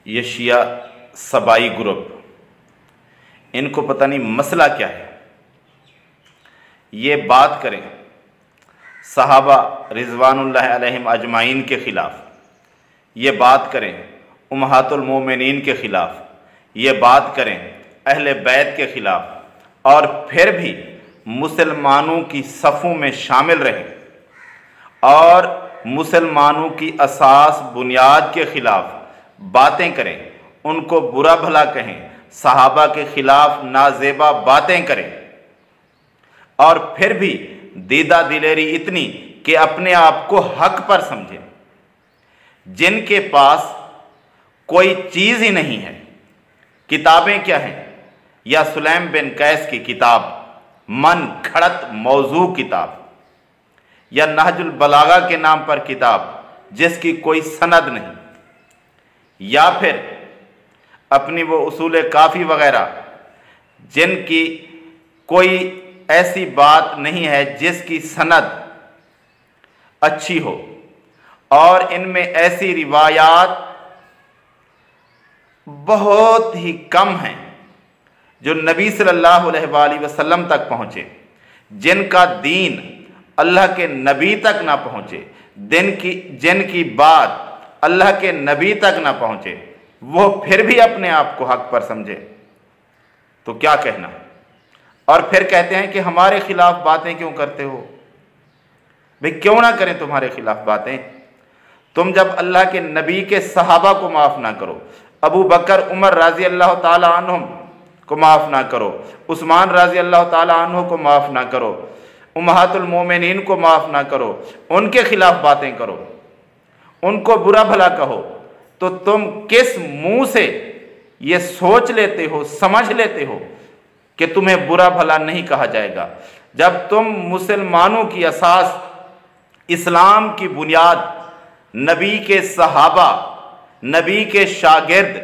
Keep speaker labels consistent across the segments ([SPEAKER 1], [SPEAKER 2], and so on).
[SPEAKER 1] یہ شیعہ سبائی گروپ، ان کو پتہ نہیں مسئلہ کیا ہے، یہ بات کریں صحابہ رضوان اللہ علیہم اجمعین کے خلاف، یہ بات کریں امہات المومنین کے خلاف، یہ بات کریں اہل بیت کے خلاف، اور پھر بھی مسلمانوں کی صفوں میں شامل رہیں اور مسلمانوں کی اساس بنیاد کے خلاف باتیں کریں، ان کو برا بھلا کہیں، صحابہ کے خلاف نازیبا باتیں کریں، اور پھر بھی دیدہ دلیری اتنی کہ اپنے آپ کو حق پر سمجھیں۔ جن کے پاس کوئی چیز ہی نہیں ہے، کتابیں کیا ہیں؟ یا سلیم بن قیس کی کتاب من گھڑت موضوع کتاب، یا نہج البلاغہ کے نام پر کتاب جس کی کوئی سند نہیں، یا پھر اپنی وہ اصول کافی وغیرہ جن کی کوئی ایسی بات نہیں ہے جس کی سند اچھی ہو، اور ان میں ایسی روایات بہت ہی کم ہیں جو نبی صلی اللہ علیہ وآلہ وسلم تک پہنچے، جن کا دین اللہ کے نبی تک نہ پہنچے، جن کی بات اللہ کے نبی تک نہ پہنچے، وہ پھر بھی اپنے آپ کو حق پر سمجھے تو کیا کہنا؟ اور پھر کہتے ہیں کہ ہمارے خلاف باتیں کیوں کرتے ہو؟ بھئی کیوں نہ کریں تمہارے خلاف باتیں؟ تم جب اللہ کے نبی کے صحابہ کو معاف نہ کرو، ابو بکر عمر رضی اللہ تعالی عنہم کو معاف نہ کرو، عثمان رضی اللہ تعالی عنہ کو معاف نہ کرو، امہات المومنین کو معاف نہ کرو، ان کے خلاف باتیں کرو، ان کو برا بھلا کہو، تو تم کس منہ سے یہ سوچ لیتے ہو، سمجھ لیتے ہو کہ تمہیں برا بھلا نہیں کہا جائے گا؟ جب تم مسلمانوں کی اساس، اسلام کی بنیاد، نبی کے صحابہ، نبی کے شاگرد،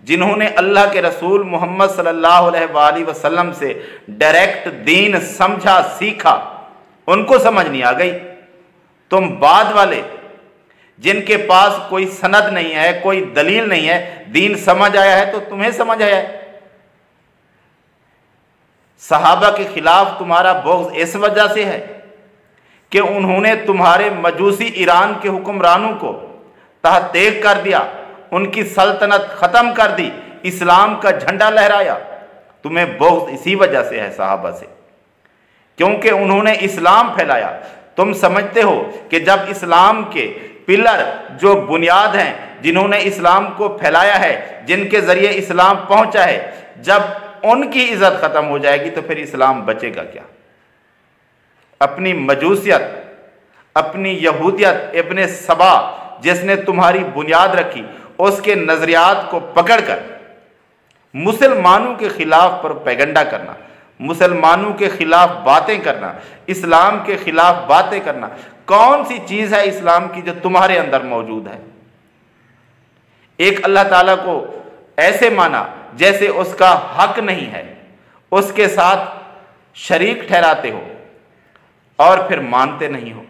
[SPEAKER 1] جنہوں نے اللہ کے رسول محمد صلی اللہ علیہ وآلہ وسلم سے ڈائریکٹ دین سمجھا، سیکھا، ان کو سمجھ نہیں آ گئی؟ تم بعد والے جن کے پاس کوئی سند نہیں ہے، کوئی دلیل نہیں ہے، دین سمجھ آیا ہے تو تمہیں سمجھ آیا ہے۔ صحابہ کے خلاف تمہارا بغض اس وجہ سے ہے کہ انہوں نے تمہارے مجوسی ایران کے حکمرانوں کو تحت دیگ کر دیا، ان کی سلطنت ختم کر دی، اسلام کا جھنڈا لہرایا۔ تمہیں بغض اسی وجہ سے ہے صحابہ سے، کیونکہ انہوں نے اسلام پھیلایا۔ تم سمجھتے ہو کہ جب اسلام کے پلر جو بنیاد ہیں، جنہوں نے اسلام کو پھیلایا ہے، جن کے ذریعے اسلام پہنچا ہے، جب ان کی عزت ختم ہو جائے گی تو پھر اسلام بچے گا کیا؟ اپنی مجوسیت، اپنی یہودیت، ابن سبا جس نے تمہاری بنیاد رکھی، اس کے نظریات کو پکڑ کر مسلمانوں کے خلاف پروپیگنڈا کرنا، مسلمانوں کے خلاف باتیں کرنا، اسلام کے خلاف باتیں کرنا، کون سی چیز ہے اسلام کی جو تمہارے اندر موجود ہے؟ ایک اللہ تعالیٰ کو ایسے مانا جیسے اس کا حق نہیں ہے، اس کے ساتھ شریک ٹھہراتے ہو اور پھر مانتے نہیں ہو۔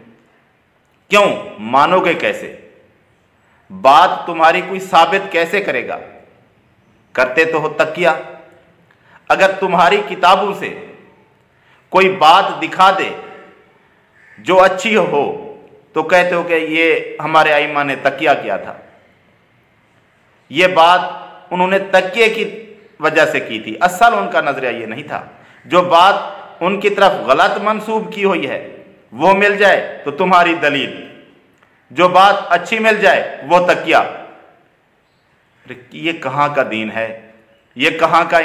[SPEAKER 1] کیوں مانو گے؟ کیسے؟ بات تمہاری کوئی ثابت کیسے کرے گا؟ کرتے تو ہو تقیہ۔ اگر تمہاری کتابوں سے کوئی بات دکھا دے جو اچھی ہو تو کہتے ہو کہ یہ ہمارے ائمہ نے تقیہ کیا تھا، یہ بات انہوں نے تقیے کی وجہ سے کی تھی، اصل ان کا نظریہ یہ نہیں تھا۔ جو بات ان کی طرف غلط منسوب کی ہوئی ہے وہ مل جائے تو تمہاری دلیل، جو بات اچھی مل جائے وہ تقیہ۔ یہ کہاں کا دین ہے؟ یہ کہاں کا